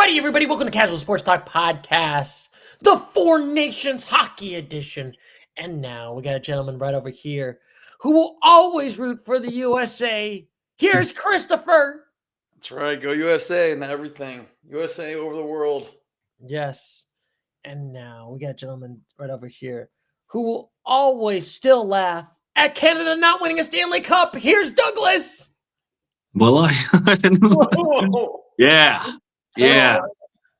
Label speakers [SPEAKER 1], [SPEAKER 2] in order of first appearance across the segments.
[SPEAKER 1] Alrighty, everybody, welcome to Casual Sports Talk Podcast, the Four Nations Hockey Edition. And now we got a gentleman right over here who will always root for the USA. Here's Christopher.
[SPEAKER 2] That's right. Go USA and everything. USA over the world.
[SPEAKER 1] Yes. And now we got a gentleman right over here who will always still laugh at Canada not winning a Stanley Cup. Here's Douglas.
[SPEAKER 3] Well, yeah.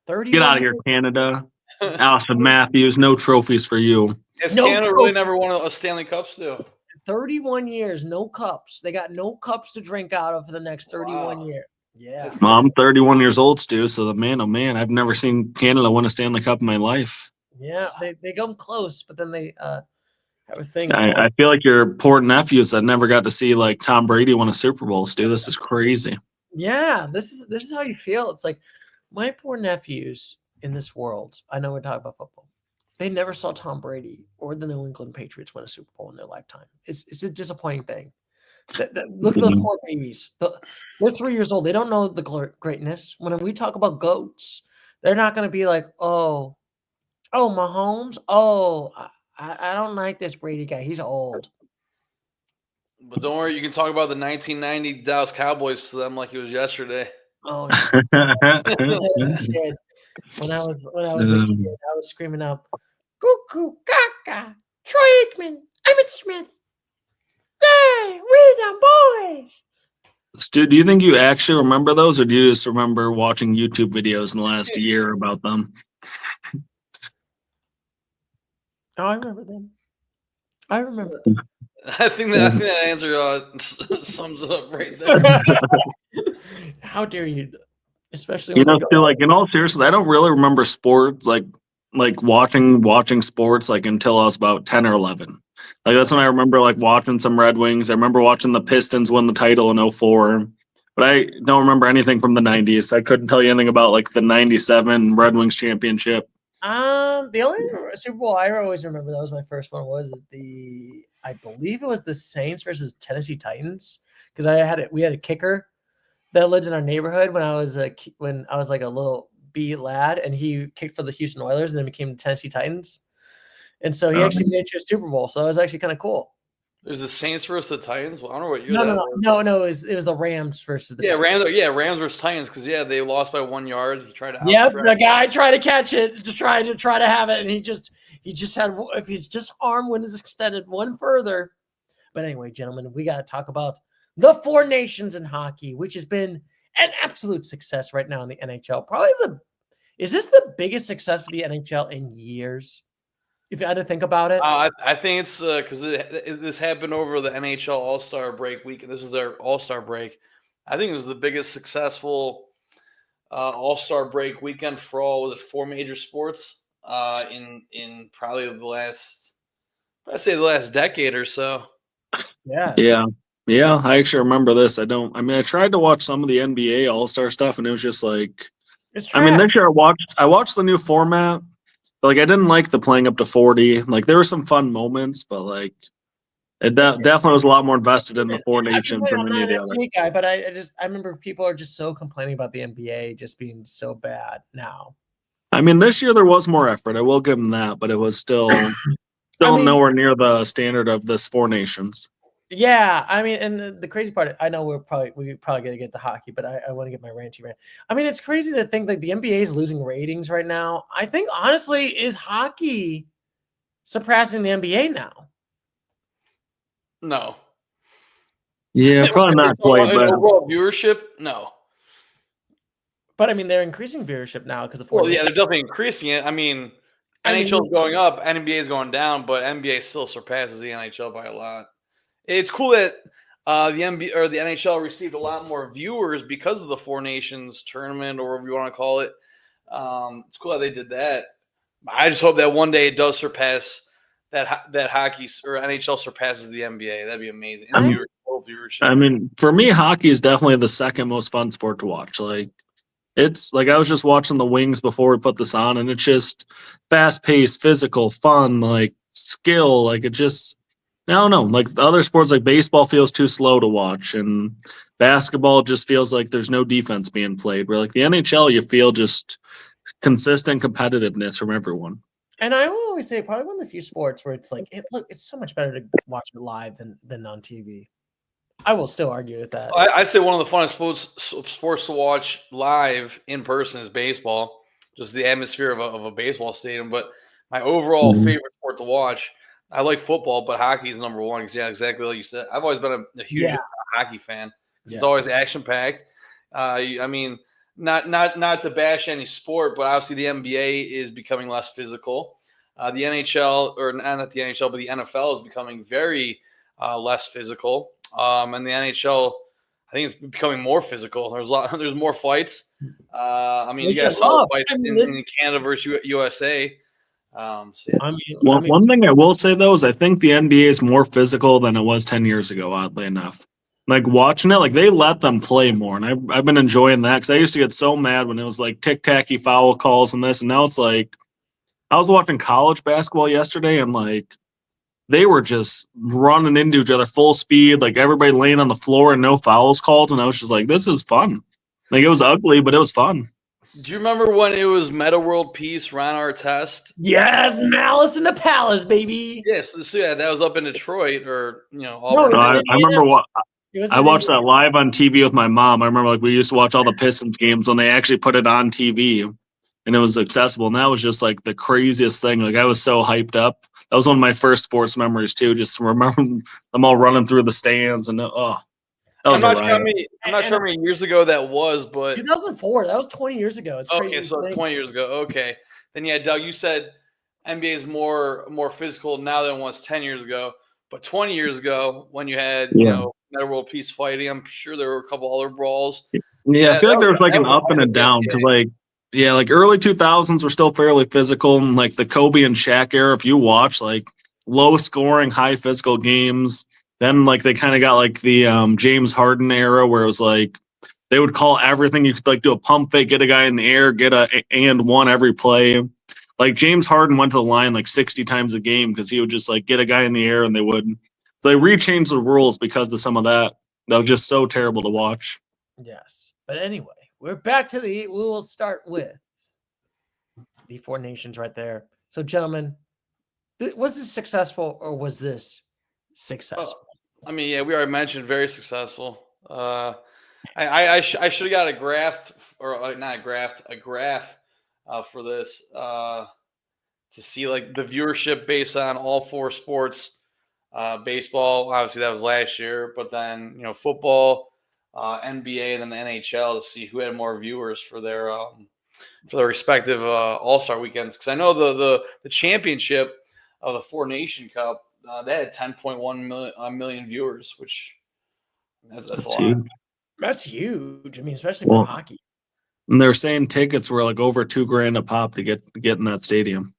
[SPEAKER 1] 31
[SPEAKER 3] Get out of here, Canada. Austin Matthews, no trophies for you.
[SPEAKER 2] Has Canada really never won a Stanley Cup still?
[SPEAKER 1] 31 years, no cups. They got no cups to drink out of for the next 31 years. Yeah.
[SPEAKER 3] Well, I'm 31 years old, Stu, so oh man, I've never seen Canada win a Stanley Cup in my life.
[SPEAKER 1] Yeah, they come close, but then they have a thing.
[SPEAKER 3] I feel like your poor nephews that never got to see like Tom Brady win a Super Bowl, Stu. This is crazy.
[SPEAKER 1] Yeah, this is how you feel. It's like my poor nephews in this world. I know we're talking about football. They never saw Tom Brady or the New England Patriots win a Super Bowl in their lifetime. It's a disappointing thing. Look at those poor babies. They're 3 years old. They don't know the greatness. When we talk about GOATs, they're not going to be like, oh, Mahomes. Oh, I don't like this Brady guy. He's old.
[SPEAKER 2] But don't worry, you can talk about the 1990 Dallas Cowboys to them like it was yesterday.
[SPEAKER 1] Oh, yeah. When I was a kid, I was screaming up, "Cuckoo, caca, Troy Aikman, Emmett Smith, yeah, we them boys."
[SPEAKER 3] Stu, do you think you actually remember those, or do you just remember watching YouTube videos in the last year about them?
[SPEAKER 1] Oh, I remember them.
[SPEAKER 2] I think that answer sums it up right there.
[SPEAKER 1] How dare you? Especially
[SPEAKER 3] Stu, like in all seriousness, I don't really remember sports like watching sports like until I was about 10 or 11. Like that's when I remember like watching some Red Wings. I remember watching the Pistons win the title in 04. But I don't remember anything from the 90s. I couldn't tell you anything about like the 97 Red Wings championship.
[SPEAKER 1] The only Super Bowl I always remember, that was my first one, was I believe it was the Saints versus Tennessee Titans, because we had a kicker that lived in our neighborhood when I was like a little B lad, and he kicked for the Houston Oilers and then became the Tennessee Titans, and so he actually made it to a Super Bowl. So that was actually kind of cool.
[SPEAKER 2] There's the Saints versus the Titans. Well, I don't know what year
[SPEAKER 1] No. It was the Rams versus the Titans.
[SPEAKER 2] Rams versus Titans, because they lost by 1 yard. He tried to
[SPEAKER 1] the guy tried to catch it, just try to have it, and he just had, if his just arm was extended one further. But anyway, gentlemen, we got to talk about the Four Nations in hockey, which has been an absolute success right now in the NHL. Is this the biggest success for the NHL in years? If you had to think about it,
[SPEAKER 2] I think it's because this happened over the NHL All-Star break week. This is their All-Star break. I think it was the biggest successful All-Star break weekend for all. Was it 4 major sports in probably the last decade or so?
[SPEAKER 3] Yeah. I actually remember this. I tried to watch some of the NBA All-Star stuff, and it was just like, this year I watched the new format. Like, I didn't like the playing up to 40. Like, there were some fun moments, but like, it definitely was a lot more invested in the Four Nations than any of the other.
[SPEAKER 1] Guy, but I remember people are just so complaining about the NBA just being so bad now.
[SPEAKER 3] I mean, this year there was more effort. I will give them that, but it was still nowhere near the standard of this Four Nations.
[SPEAKER 1] Yeah, I mean, and the crazy part, I know we're probably going to get to hockey, but I want to get my ranty rant. I mean, it's crazy to think like the NBA is losing ratings right now. I think, honestly, is hockey surpassing the NBA now?
[SPEAKER 2] No.
[SPEAKER 3] Yeah, probably not quite. But
[SPEAKER 2] overall viewership, no.
[SPEAKER 1] But I mean, they're increasing viewership now because of
[SPEAKER 2] they're definitely increasing it. I mean, NHL is going up, NBA is going down, but NBA still surpasses the NHL by a lot. It's cool that the NBA or the NHL received a lot more viewers because of the Four Nations tournament, or whatever you want to call it. It's cool that they did that. I just hope that one day it does surpass that hockey or NHL surpasses the NBA. That'd be amazing. Viewership.
[SPEAKER 3] I mean, for me, hockey is definitely the second most fun sport to watch. Like, it's like I was just watching the Wings before we put this on, and it's just fast paced, physical, fun, like skill. Like, it just. I don't know. Like the other sports, like baseball feels too slow to watch, and basketball just feels like there's no defense being played. Where like the NHL, you feel just consistent competitiveness from everyone.
[SPEAKER 1] And I will always say, probably one of the few sports where it's like, it's so much better to watch it live than on TV. I will still argue with that.
[SPEAKER 2] I'd say one of the funnest sports to watch live in person is baseball. Just the atmosphere of a baseball stadium. But my overall favorite sport to watch, I like football, but hockey is number one. Yeah, exactly like you said. I've always been a huge hockey fan. It's always action packed. I mean, not to bash any sport, but obviously the NBA is becoming less physical. The NHL, or not the NHL, but the NFL is becoming very less physical. And the NHL, I think it's becoming more physical. There's more fights. I mean, you guys saw the fights in Canada versus USA. So yeah.
[SPEAKER 3] One thing I will say though is I think the NBA is more physical than it was 10 years ago. Oddly enough, like watching it, like they let them play more, and I've been enjoying that because I used to get so mad when it was like tic tacky foul calls and this, and now it's like I was watching college basketball yesterday and like they were just running into each other full speed, like everybody laying on the floor and no fouls called, and I was just like, this is fun. Like it was ugly, but it was fun.
[SPEAKER 2] Do you remember when it was Meta World Peace, Ron Artest?
[SPEAKER 1] Yes, Malice in the Palace, baby.
[SPEAKER 2] Yes, so yeah, that was up in Detroit, or
[SPEAKER 1] No,
[SPEAKER 3] I remember what I watched that live on TV with my mom. I remember like we used to watch all the Pistons games when they actually put it on TV and it was accessible. And that was just like the craziest thing. Like I was so hyped up. That was one of my first sports memories too. Just remember them all running through the stands and that was
[SPEAKER 2] I'm not sure how many years ago that was, but
[SPEAKER 1] 2004. That was 20 years ago. It's crazy.
[SPEAKER 2] Okay, so 20 years ago. Okay, then yeah, Doug, you said NBA is more physical now than it was 10 years ago. But 20 years ago, when you had Meta World Peace fighting, I'm sure there were a couple other brawls.
[SPEAKER 3] Yeah, I feel like there was like an up and a down because like early 2000s were still fairly physical, and like the Kobe and Shaq era, if you watch like low scoring, high physical games, then like they kind of got like the James Harden era where it was like they would call everything. You could like do a pump fake, get a guy in the air, get a and one every play. Like James Harden went to the line like 60 times a game because he would just like get a guy in the air and they would. So they rechanged the rules because of some of that. That was just so terrible to watch.
[SPEAKER 1] Yes. But anyway, we're back to we will start with the Four Nations right there. So, gentlemen, was this successful or was this successful?
[SPEAKER 2] I mean, yeah, we already mentioned very successful. I should have got a graph or not a graph, a graph for this to see like the viewership based on all four sports. Baseball, obviously that was last year, but then football, NBA, and then the NHL to see who had more viewers for their respective All-Star weekends. Because I know the championship of the Four Nation Cup they had 10.1 million viewers, which that's a lot.
[SPEAKER 3] Huge.
[SPEAKER 1] That's huge. I mean, especially for hockey.
[SPEAKER 3] And they're saying tickets were like over $2,000 a pop to get in that stadium.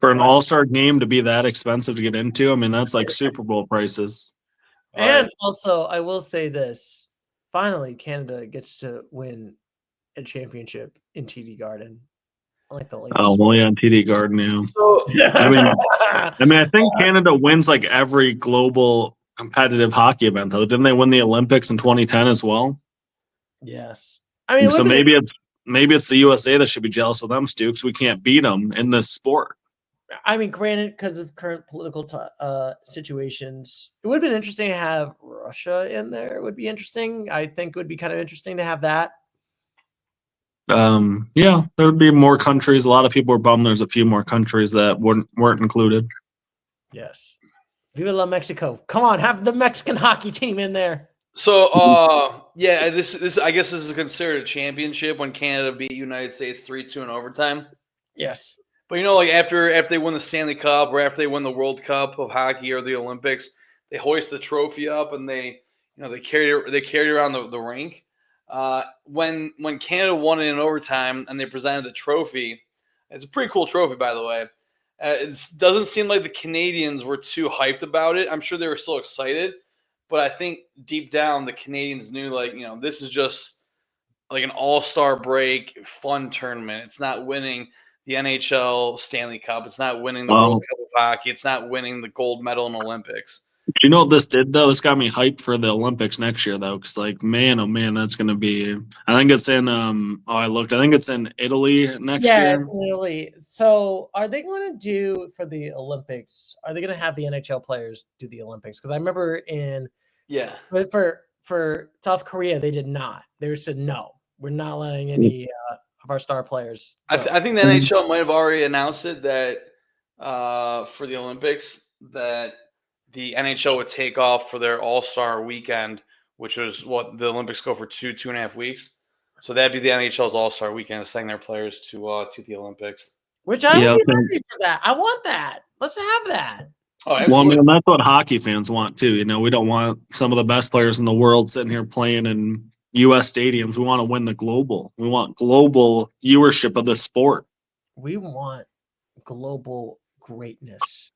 [SPEAKER 3] For an all-star game to be that expensive to get into, I mean, that's like Super Bowl prices.
[SPEAKER 1] And also, I will say this. Finally, Canada gets to win a championship in TD Garden. Like the latest.
[SPEAKER 3] Oh, well, yeah, in TD Garden, yeah.
[SPEAKER 2] So,
[SPEAKER 3] I mean, I think Canada wins like every global competitive hockey event, though. Didn't they win the Olympics in 2010 as well?
[SPEAKER 1] Yes. I mean,
[SPEAKER 3] so maybe it's the USA that should be jealous of them, Stu, because we can't beat them in this sport.
[SPEAKER 1] I mean, granted, because of current political situations, it would have been interesting to have Russia in there. It would be interesting. I think it would be kind of interesting to have that.
[SPEAKER 3] Yeah, there would be more countries. A lot of people were bummed there's a few more countries that weren't included.
[SPEAKER 1] Yes. Viva la Mexico. Come on, have the Mexican hockey team in there.
[SPEAKER 2] So, yeah, this I guess this is considered a championship when Canada beat United States 3-2 in overtime.
[SPEAKER 1] Yes.
[SPEAKER 2] But like after they win the Stanley Cup or after they win the World Cup of hockey or the Olympics, they hoist the trophy up and they carry it around the rink. When Canada won it in overtime and they presented the trophy, it's a pretty cool trophy, by the way. It doesn't seem like the Canadians were too hyped about it. I'm sure they were still excited, but I think deep down the Canadians knew this is just like an all-star break fun tournament. It's not winning the NHL Stanley Cup. It's not winning the World Cup of Hockey. It's not winning the gold medal in Olympics.
[SPEAKER 3] Do you know what this did, though? This got me hyped for the Olympics next year, though. Because, like, man, oh, man, that's going to be – I think it's in I think it's in Italy next year.
[SPEAKER 1] Yeah, it's in Italy. So are they going to do for the Olympics, are they going to have the NHL players do the Olympics? Because I remember for South Korea, they did not. They said, no, we're not letting any of our star players go.
[SPEAKER 2] I think the NHL might have already announced it that for the Olympics that the NHL would take off for their All-Star weekend, which was what the Olympics go for 2.5 weeks. So that'd be the NHL's All-Star weekend, sending their players to the Olympics.
[SPEAKER 1] Which I would be happy for that. I want that. Let's have that.
[SPEAKER 2] Oh,
[SPEAKER 3] well, I mean, that's what hockey fans want too. You know, we don't want some of the best players in the world sitting here playing in U.S. stadiums. We want to win the global. We want global viewership of the sport.
[SPEAKER 1] We want global greatness.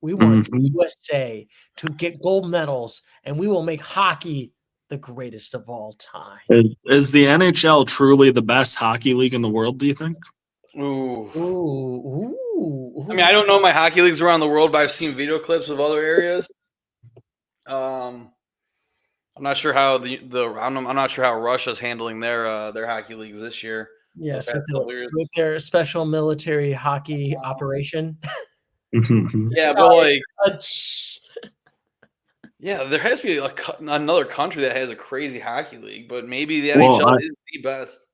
[SPEAKER 1] We want the USA to get gold medals, and we will make hockey the greatest of all time.
[SPEAKER 3] Is the NHL truly the best hockey league in the world, do you think?
[SPEAKER 1] Ooh.
[SPEAKER 2] I mean, I don't know my hockey leagues around the world, but I've seen video clips of other areas. I'm not sure how I'm not sure how Russia's handling their hockey leagues this year.
[SPEAKER 1] Yes, with their special military hockey operation.
[SPEAKER 2] Yeah, but like, yeah, there has to be another country that has a crazy hockey league, but maybe the NHL is the best.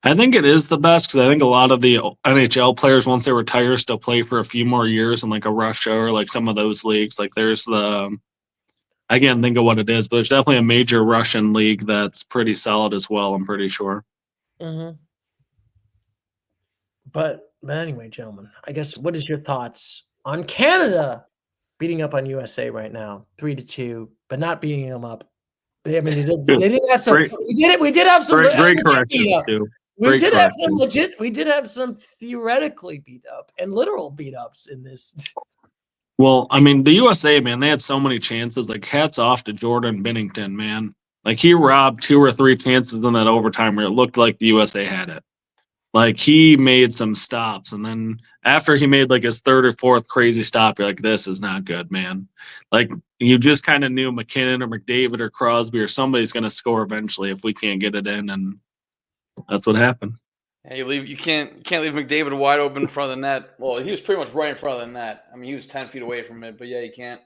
[SPEAKER 3] I think it is the best because I think a lot of the NHL players, once they retire, still play for a few more years in like a Russia or like some of those leagues. Like there's I can't think of what it is, but it's definitely a major Russian league that's pretty solid as well, I'm pretty sure.
[SPEAKER 1] Mm-hmm. But anyway, gentlemen, I guess what is your thoughts on Canada beating up on USA right now, 3-2, but not beating them up? I mean, they didn't have some. We did have some
[SPEAKER 3] great corrections too.
[SPEAKER 1] We did have some legit. We did have some theoretically beat up and literal beat ups in this.
[SPEAKER 3] Well, I mean, the USA, man, they had so many chances. Like, hats off to Jordan Binnington, man. Like, he robbed 2 or 3 chances in that overtime where it looked like the USA had it. Like, he made some stops, and then after he made like his 3rd or 4th crazy stop, you're like, this is not good, man. Like, you just kind of knew McKinnon or McDavid or Crosby or somebody's going to score eventually if we can't get it in, and that's what happened.
[SPEAKER 2] Yeah, you can't leave McDavid wide open in front of the net. Well, he was pretty much right in front of the net. I mean, he was 10 feet away from it, but yeah, you can't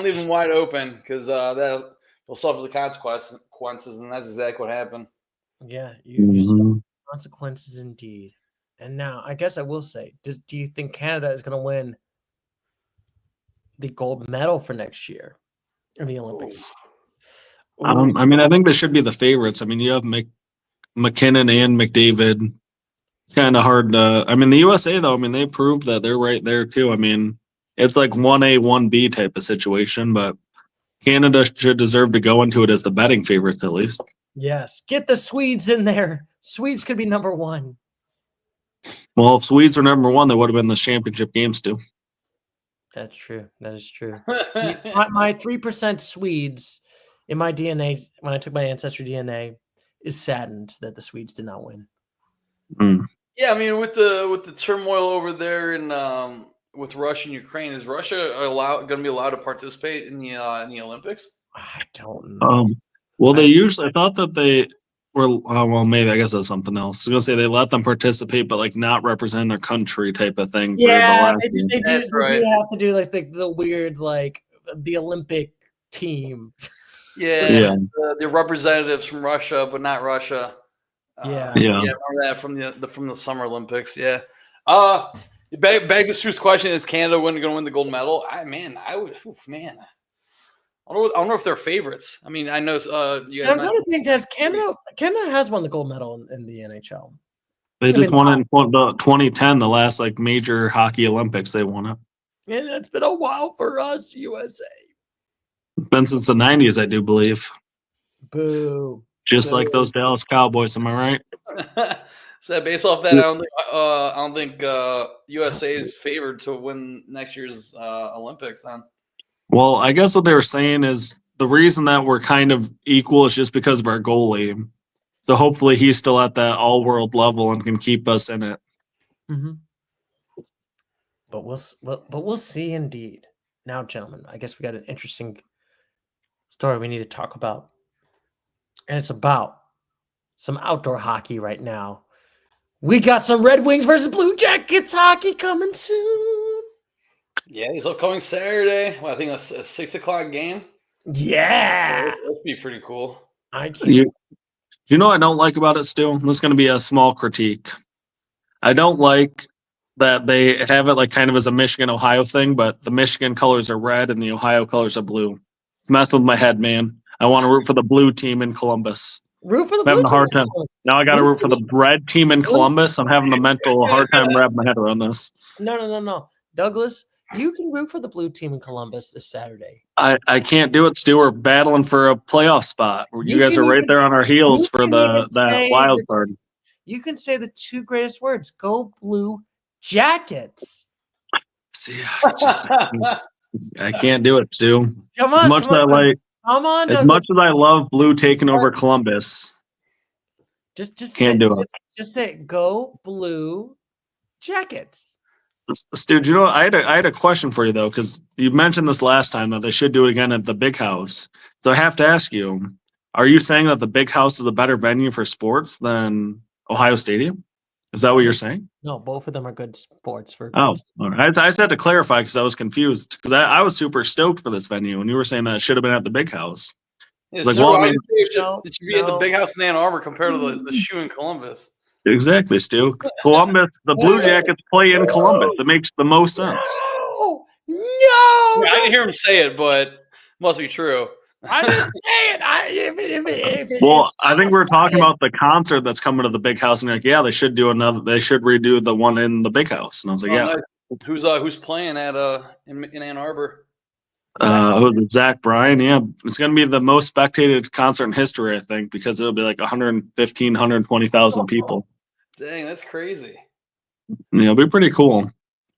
[SPEAKER 2] leave him wide open because that will suffer the consequences, and that's exactly what happened.
[SPEAKER 1] Yeah, consequences indeed. And now, I guess I will say, do you think Canada is going to win the gold medal for next year in the Olympics?
[SPEAKER 3] I mean, I think they should be the favorites. I mean, you have McKinnon and McDavid. It's kind of hard to. I mean, the USA though. I mean, they proved that they're right there too. I mean, it's like 1A, 1B type of situation, but Canada should deserve to go into it as the betting favorites at least.
[SPEAKER 1] Yes, get the Swedes in there. Swedes could be number 1.
[SPEAKER 3] Well, if Swedes were number 1, they would have been the championship games too.
[SPEAKER 1] That's true. That is true. my 3% Swedes in my DNA when I took my ancestry DNA is saddened that the Swedes did not win.
[SPEAKER 2] Yeah, I mean, with the turmoil over there and with Russia and Ukraine, is Russia going to be allowed to participate in the Olympics?
[SPEAKER 1] I don't know.
[SPEAKER 3] Well, they usually. I thought that they were. Well, maybe I guess that's something else. I was gonna say they let them participate, but like not represent their country type of thing.
[SPEAKER 1] Yeah, they do have to do like the weird like the Olympic team.
[SPEAKER 2] Yeah. The representatives from Russia, but not Russia.
[SPEAKER 1] Yeah,
[SPEAKER 2] remember that from the Summer Olympics. Yeah. Back to Stu's question: is Canada going to win the gold medal? I wonder if they're favorites. I mean, I know you guys.
[SPEAKER 1] I was trying to think: has Canada has won the gold medal in the NHL?
[SPEAKER 3] They just won it in 2010, the last like major hockey Olympics. They won it.
[SPEAKER 1] And it's been a while for us, USA.
[SPEAKER 3] Been since the 90s, I do believe.
[SPEAKER 1] Boo.
[SPEAKER 3] Just like those Dallas Cowboys, am I right?
[SPEAKER 2] So based off that, I don't think USA is favored to win next year's Olympics then.
[SPEAKER 3] Well, I guess what they were saying is the reason that we're kind of equal is just because of our goalie. So hopefully he's still at that all-world level and can keep us in it.
[SPEAKER 1] Mm-hmm. But we'll see indeed. Now, gentlemen, I guess we got an interesting story we need to talk about. And it's about some outdoor hockey right now. We got some Red Wings versus Blue Jackets hockey coming soon.
[SPEAKER 2] Yeah, he's upcoming Saturday. Well, I think that's a 6:00 game.
[SPEAKER 1] Yeah.
[SPEAKER 2] That'd be pretty cool.
[SPEAKER 1] I can't.
[SPEAKER 3] You know what I don't like about it, Stu? This is going to be a small critique. I don't like that they have it like kind of as a Michigan-Ohio thing, but the Michigan colors are red and the Ohio colors are blue. It's messing with my head, man. I want to root for the blue team in Columbus.
[SPEAKER 1] Root for the
[SPEAKER 3] I'm having
[SPEAKER 1] Blue
[SPEAKER 3] a hard
[SPEAKER 1] team.
[SPEAKER 3] time. Now I got to root for the red team in Columbus. I'm having a mental hard time wrapping my head around this.
[SPEAKER 1] No. Douglas, you can root for the blue team in Columbus this Saturday.
[SPEAKER 3] I can't do it, Stu. We're battling for a playoff spot. You guys
[SPEAKER 1] can
[SPEAKER 3] are right
[SPEAKER 1] even-
[SPEAKER 3] there on our heels
[SPEAKER 1] you
[SPEAKER 3] for
[SPEAKER 1] can even
[SPEAKER 3] that
[SPEAKER 1] say
[SPEAKER 3] wild
[SPEAKER 1] that-
[SPEAKER 3] card.
[SPEAKER 1] You can say the two greatest words: "Go Blue Jackets."
[SPEAKER 3] See, I can't do it, Stu.
[SPEAKER 1] Come on,
[SPEAKER 3] As much as I love blue taking over Columbus,
[SPEAKER 1] just
[SPEAKER 3] can't do it.
[SPEAKER 1] Just say "Go Blue Jackets."
[SPEAKER 3] Stu, you know, I had a question for you though, because you mentioned this last time that they should do it again at the Big House. So I have to ask you: are you saying that the Big House is a better venue for sports than Ohio Stadium? Is that what you're saying?
[SPEAKER 1] No, both of them are good sports for.
[SPEAKER 3] Oh, all right. I just had to clarify because I was confused because I was super stoked for this venue, and you were saying that it should have been at the Big House.
[SPEAKER 2] It should be at the Big House in Ann Arbor compared to the shoe in Columbus.
[SPEAKER 3] Exactly, Stu. Columbus, the Blue Jackets play in Columbus. It makes the most sense.
[SPEAKER 1] No!
[SPEAKER 2] Yeah, I didn't hear him say it, but it must be true.
[SPEAKER 1] I didn't say it.
[SPEAKER 3] Well, I think we were talking about the concert that's coming to the Big House, and you're like, yeah, they should redo the one in the Big House. And I was like, yeah.
[SPEAKER 2] Nice. Who's playing at in Ann Arbor?
[SPEAKER 3] Zach Bryan. Yeah, it's going to be the most spectated concert in history, I think, because it'll be like 115, 120,000 people.
[SPEAKER 2] Dang, that's crazy.
[SPEAKER 3] Yeah, it'll be pretty cool.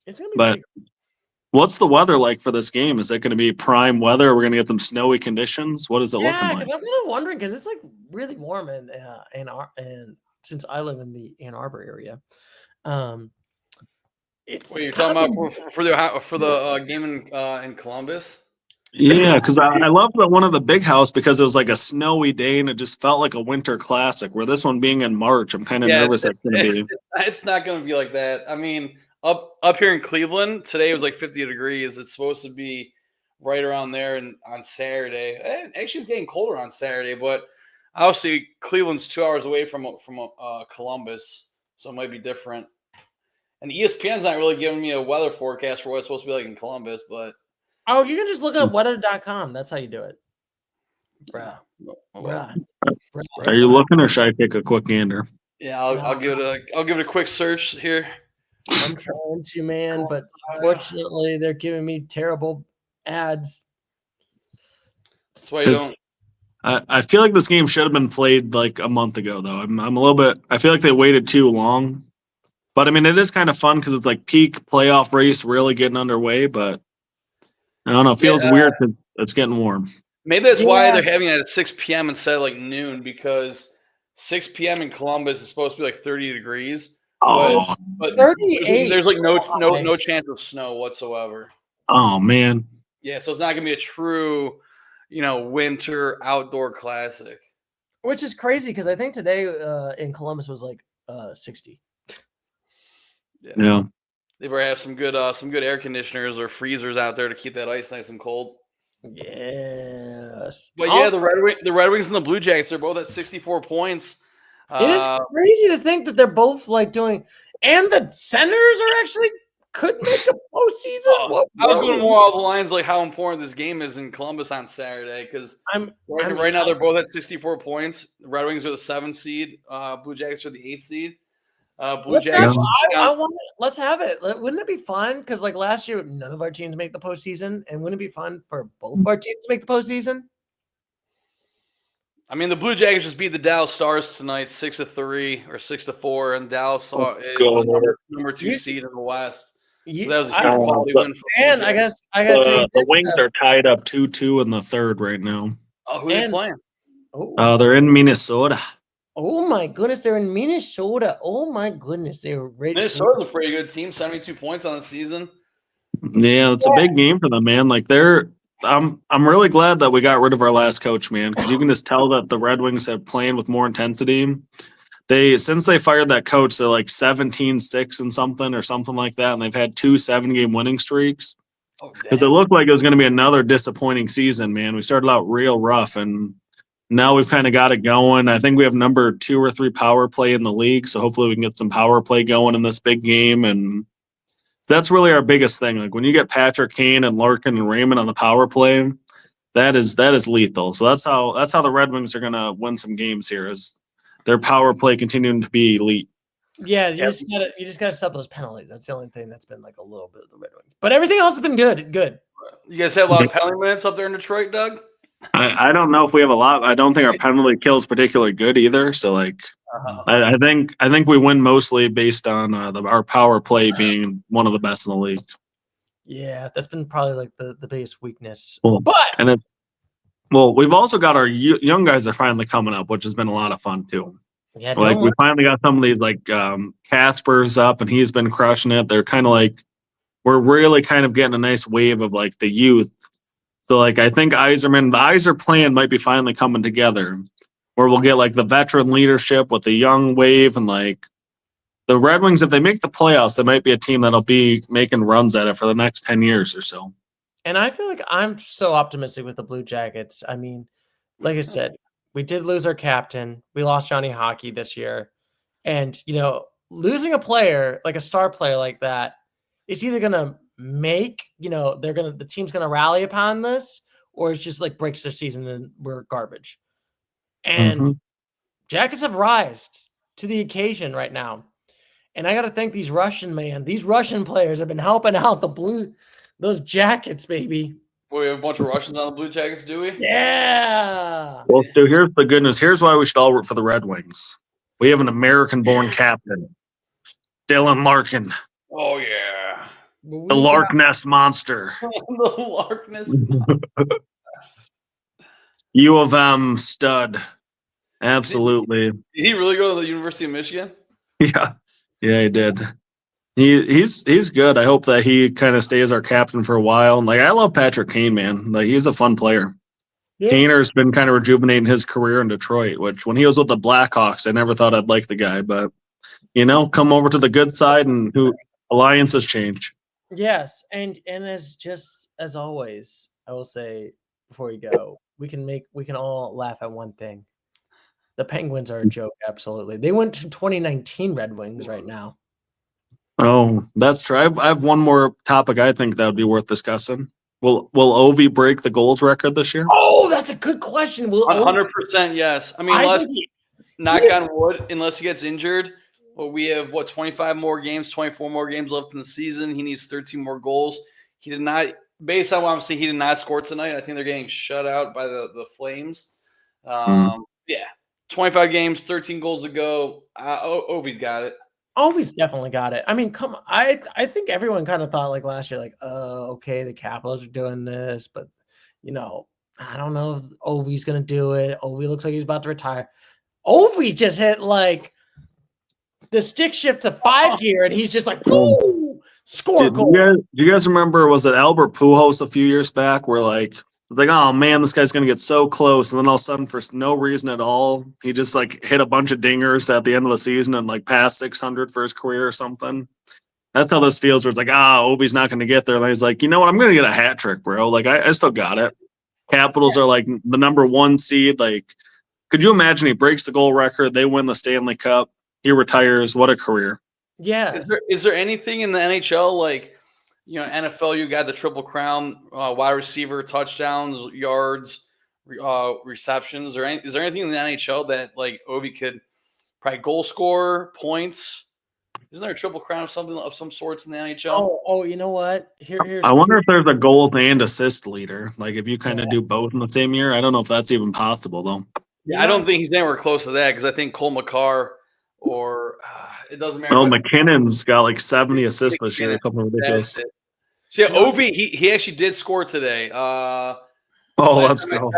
[SPEAKER 1] It's gonna be
[SPEAKER 3] but what's the weather like for this game? Is it going to be prime weather? Are we going to get them snowy conditions? What is it looking like?
[SPEAKER 1] I'm kind of wondering because it's like really warm and since I live in the Ann Arbor area, it's.
[SPEAKER 2] Wait, you're talking about for the game in Columbus?
[SPEAKER 3] Yeah, because I love the one of the Big House because it was like a snowy day and it just felt like a winter classic. Where this one being in March, I'm kind of nervous it's going to be.
[SPEAKER 2] It's not going to be like that. I mean, up here in Cleveland today was like 50 degrees. It's supposed to be right around there and on Saturday. Actually, it's getting colder on Saturday, but obviously Cleveland's 2 hours away from Columbus, so it might be different. And ESPN's not really giving me a weather forecast for what it's supposed to be like in Columbus, but.
[SPEAKER 1] Oh, you can just look at weather.com. That's how you do it. Bruh.
[SPEAKER 3] Are you looking or should I take a quick gander?
[SPEAKER 2] Yeah, I'll give it a quick search here.
[SPEAKER 1] I'm trying to, man, but unfortunately they're giving me terrible ads.
[SPEAKER 2] That's why you don't.
[SPEAKER 3] I feel like this game should have been played like a month ago, though. I'm a little bit. I feel like they waited too long. But I mean, it is kind of fun because it's like peak playoff race really getting underway. But I don't know. It feels weird because it's getting warm.
[SPEAKER 2] Maybe that's why they're having it at 6 p.m. instead of like noon, because 6 p.m. in Columbus is supposed to be like 30 degrees.
[SPEAKER 3] Oh,
[SPEAKER 2] but
[SPEAKER 1] 38.
[SPEAKER 2] There's like no chance of snow whatsoever.
[SPEAKER 3] Oh man.
[SPEAKER 2] Yeah, so it's not gonna be a true, winter outdoor classic.
[SPEAKER 1] Which is crazy because I think today in Columbus was like 60.
[SPEAKER 3] Yeah.
[SPEAKER 2] They better have some good air conditioners or freezers out there to keep that ice nice and cold.
[SPEAKER 1] Yes.
[SPEAKER 2] But yeah, the Red Wings and the Blue Jackets, they're both at 64 points.
[SPEAKER 1] It is crazy to think that they're both like doing, and the Senators are actually could make the postseason.
[SPEAKER 2] I was going more along the lines like how important this game is in Columbus on Saturday because right now they're both at 64 points. The Red Wings are the 7th seed. Blue Jackets are the 8th seed. Blue Jackets.
[SPEAKER 1] Let's have it. Wouldn't it be fun? Because like last year, none of our teams make the postseason, and wouldn't it be fun for both our teams to make the postseason?
[SPEAKER 2] I mean, the Blue Jackets just beat the Dallas Stars tonight, 6-3 or 6-4, and Dallas is the number 2 seed in the West. So that was a huge quality win.
[SPEAKER 1] And I got to tell you,
[SPEAKER 3] the Wings are tied up 2-2 in the third right now.
[SPEAKER 2] Oh, who are they playing?
[SPEAKER 3] They're in Minnesota.
[SPEAKER 1] Oh my goodness, they're in Minnesota. Oh my goodness, they're ready.
[SPEAKER 2] Minnesota's a pretty good team, 72 points on the season.
[SPEAKER 3] Yeah, it's a big game for them, man. Like I'm really glad that we got rid of our last coach, man, because you can just tell that the Red Wings have playing with more intensity. Since they fired that coach, they're like 17-6 and something or something like that, and they've had 2 7-game winning streaks.
[SPEAKER 2] Oh,
[SPEAKER 3] Because it
[SPEAKER 2] dang.
[SPEAKER 3] looked like it was going to be another disappointing season, man. We started out real rough, and now we've kind of got it going. I think we have number 2 or 3 power play in the league, so hopefully we can get some power play going in this big game. And that's really our biggest thing. Like when you get Patrick Kane and Larkin and Raymond on the power play, that is lethal. So that's how the Red Wings are going to win some games here. Is their power play continuing to be elite.
[SPEAKER 1] Yeah, you just gotta stop those penalties. That's the only thing that's been like a little bit of the Red Wings. But everything else has been good. Good.
[SPEAKER 2] You guys had a lot of penalty minutes up there in Detroit, Doug?
[SPEAKER 3] I don't know if we have a lot. I don't think our penalty kill is particularly good either. So like, I think we win mostly based on our power play being one of the best in the league.
[SPEAKER 1] Yeah, that's been probably like the biggest weakness.
[SPEAKER 3] Well,
[SPEAKER 1] But
[SPEAKER 3] and it's we've also got our young guys are finally coming up, which has been a lot of fun too.
[SPEAKER 1] yeah,
[SPEAKER 3] Like we finally got some of these like Casper's up, and he's been crushing it. They're kind of like we're really kind of getting a nice wave of like the youth. So like I think the Iser plan might be finally coming together, where we'll get like the veteran leadership with the young wave, and like the Red Wings, if they make the playoffs, they might be a team that'll be making runs at it for the next 10 years or so.
[SPEAKER 1] And I feel like I'm so optimistic with the Blue Jackets. I mean, like I said, we did lose our captain. We lost Johnny Hockey this year. And, losing a player, like a star player like that, is either going to make, the team's going to rally upon this, or it's just like breaks their season and we're garbage. And Jackets have rised to the occasion right now. And I got to thank these Russian players have been helping out those Jackets, baby.
[SPEAKER 2] Boy, we have a bunch of Russians on the Blue Jackets, do we?
[SPEAKER 1] Yeah.
[SPEAKER 3] Well, so here's the goodness. Here's why we should all root for the Red Wings. We have an American-born captain, Dylan Larkin.
[SPEAKER 2] Oh, yeah.
[SPEAKER 3] The Lark Nest monster.
[SPEAKER 2] The Lark Nest
[SPEAKER 3] U of M stud. Absolutely.
[SPEAKER 2] Did he really go to the University of Michigan?
[SPEAKER 3] Yeah, he did. He's good. I hope that he kind of stays our captain for a while. And like I love Patrick Kane, man. Like he's a fun player. Yeah. Kaner's been kind of rejuvenating his career in Detroit, which when he was with the Blackhawks, I never thought I'd like the guy, but come over to the good side and alliances change.
[SPEAKER 1] Yes, and as always, I will say before you go, we can all laugh at one thing. The Penguins are a joke, absolutely. They went to 2019 Red Wings right now.
[SPEAKER 3] Oh, that's true. I have one more topic I think that would be worth discussing. Will Ovi break the goals record this year?
[SPEAKER 1] Oh, that's a good question.
[SPEAKER 2] 100% yes. I mean, knock on wood, unless he gets injured. Well, we have 24 more games left in the season. He needs 13 more goals. He did not, based on what I'm seeing, he did not score tonight. I think they're getting shut out by the Flames. Yeah, 25 games, 13 goals to go. Ovi's got it.
[SPEAKER 1] Ovi's definitely got it. I mean, come on. I think everyone kind of thought like last year, like, okay, the Capitals are doing this, but I don't know if Ovi's gonna do it. Ovi looks like he's about to retire. Ovi just hit like the stick shift to 5 gear, and he's just like, ooh, score goal.
[SPEAKER 3] Do you guys remember? Was it Albert Pujols a few years back where like? It's like, oh man, this guy's gonna get so close, and then all of a sudden, for no reason at all, he just like hit a bunch of dingers at the end of the season and like passed 600 for his career or something. That's how this feels. Where it's like, Obi's not gonna get there, and he's like, you know what, I'm gonna get a hat trick, bro. Like, I still got it. Capitals are like the number 1 seed. Like, could you imagine he breaks the goal record? They win the Stanley Cup. He retires. What a career!
[SPEAKER 1] Yeah.
[SPEAKER 2] Is there anything in the NHL like? NFL, you got the Triple Crown, wide receiver, touchdowns, yards, receptions. Is there anything in the NHL that like Ovi could probably goal scorer, points? Isn't there a Triple Crown of something of some sorts in the NHL?
[SPEAKER 1] Oh, you know what?
[SPEAKER 3] I wonder if there's a goals and assist leader. Like if you kind of do both in the same year. I don't know if that's even possible though.
[SPEAKER 2] Yeah, I don't think he's anywhere close to that because I think Cole McCarr or it doesn't matter.
[SPEAKER 3] Oh, McKinnon's got like 70 assists this year. Something ridiculous.
[SPEAKER 2] So yeah, Ovi, he actually did score today.
[SPEAKER 3] Let's go.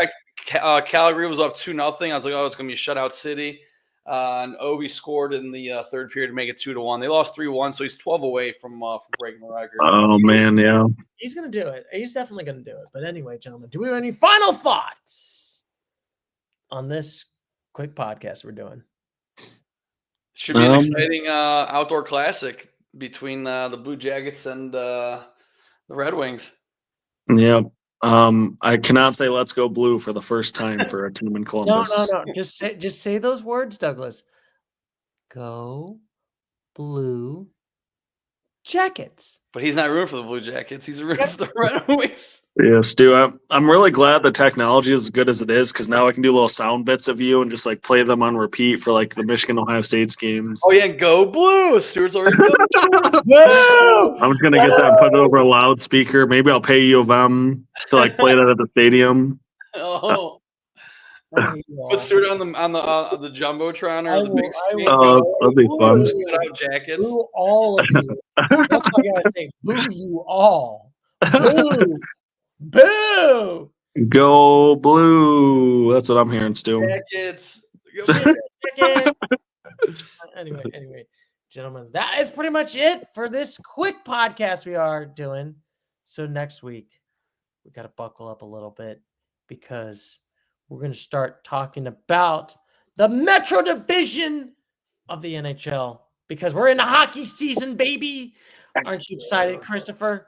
[SPEAKER 2] Calgary was up 2-0. I was like, oh, it's gonna be a shutout city. And Ovi scored in the third period to make it 2-1. They lost 3-1, so he's 12 away from breaking the record.
[SPEAKER 3] Oh man, yeah.
[SPEAKER 1] He's gonna do it. He's definitely gonna do it. But anyway, gentlemen, do we have any final thoughts on this quick podcast we're doing?
[SPEAKER 2] Should be an exciting outdoor classic between the Blue Jackets and the Red Wings.
[SPEAKER 3] Yeah. I cannot say "Let's go blue" for the first time for a team in Columbus.
[SPEAKER 1] No. Just say those words, Douglas. Go Blue Jackets.
[SPEAKER 2] But he's not rooting for the Blue Jackets. He's rooting for the Red Wings.
[SPEAKER 3] Yeah, Stu, I'm really glad the technology is as good as it is because now I can do little sound bits of you and just like play them on repeat for like the Michigan Ohio State's games.
[SPEAKER 2] Oh yeah, go Blue! Stuart's already go.
[SPEAKER 3] I'm just gonna get that and put it over a loudspeaker. Maybe I'll pay U of M to like play that at the stadium.
[SPEAKER 2] Oh. Put Stuart on the jumbotron or the big screen.
[SPEAKER 3] Oh, that'd be fun.
[SPEAKER 2] Out jackets.
[SPEAKER 1] Boo all of you. That's what I gotta say. Boo you all. Boo. Boo.
[SPEAKER 3] Go blue. That's what I'm hearing, Stu.
[SPEAKER 2] Jackets.
[SPEAKER 1] Anyway, gentlemen, that is pretty much it for this quick podcast we are doing. So next week, we got to buckle up a little bit because we're going to start talking about the Metro Division of the NHL because we're in the hockey season, baby. Aren't you excited, Christopher?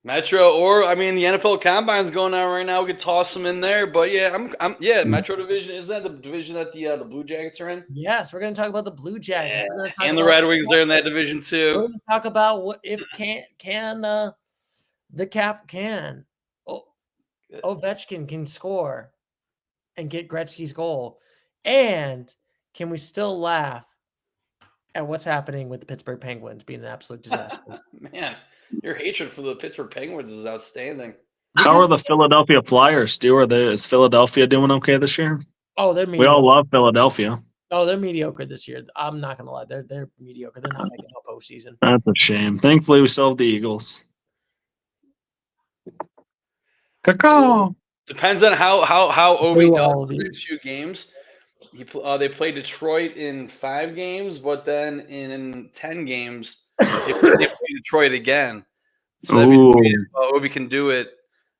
[SPEAKER 2] Metro, or I mean, the NFL Combine's going on right now. We could toss them in there, but yeah, Metro Division. Isn't that the division that the Blue Jackets are in?
[SPEAKER 1] Yes, we're going to talk about the Blue Jackets.
[SPEAKER 2] Yeah. And the Red Wings are in that division too.
[SPEAKER 1] We're going to talk about what if the Cap can. Ovechkin can score and get Gretzky's goal, and can we still laugh at what's happening with the Pittsburgh Penguins being an absolute disaster?
[SPEAKER 2] Man. Your hatred for the Pittsburgh Penguins is outstanding.
[SPEAKER 3] How are the Philadelphia Flyers, Stu? Is Philadelphia doing okay this year?
[SPEAKER 1] Oh, they're mediocre.
[SPEAKER 3] We all love Philadelphia.
[SPEAKER 1] Oh, they're mediocre this year. I'm not gonna lie, they're mediocre. They're not making a postseason.
[SPEAKER 3] That's a shame. Thankfully, we still have the Eagles. Caw.
[SPEAKER 2] Depends on how Ovi does in these few games. They played Detroit in 5 games, but then in 10 games they play Detroit again. So Ovi can do it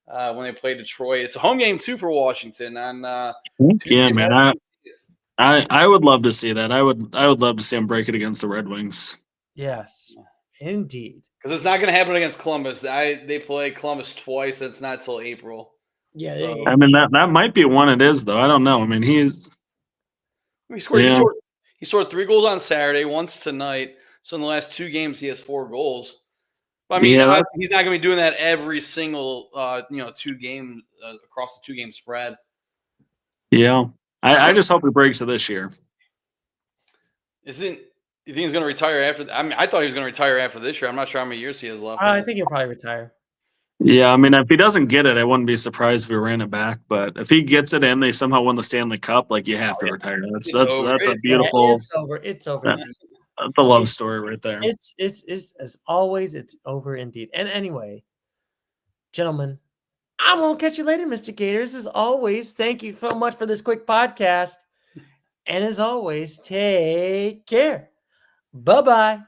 [SPEAKER 2] when they play Detroit. It's a home game too for Washington.
[SPEAKER 3] Yeah, man. I would love to see that. I would love to see them break it against the Red Wings.
[SPEAKER 1] Yes, indeed.
[SPEAKER 2] Because it's not going to happen against Columbus. They play Columbus twice. It's not till April.
[SPEAKER 1] Yeah,
[SPEAKER 2] so,
[SPEAKER 3] I mean that might be when it is though. I don't know. I mean he
[SPEAKER 2] scored 3 goals on Saturday, once tonight. So in the last 2 games, he has 4 goals. I mean, he's not going to be doing that every single 2 games across the 2-game spread.
[SPEAKER 3] Yeah, I just hope he breaks it this year.
[SPEAKER 2] You think he's going to retire after? I mean, I thought he was going to retire after this year. I'm not sure how many years he has left.
[SPEAKER 1] I think he'll probably retire.
[SPEAKER 3] Yeah, I mean, if he doesn't get it, I wouldn't be surprised if he ran it back. But if he gets it and they somehow win the Stanley Cup, like you have to retire. That's a beautiful.
[SPEAKER 1] It's over. It's over.
[SPEAKER 3] That's a love story right there.
[SPEAKER 1] It's as always. It's over indeed. And anyway, gentlemen, I won't catch you later, Mr. Gators. As always, thank you so much for this quick podcast. And as always, take care. Bye-bye.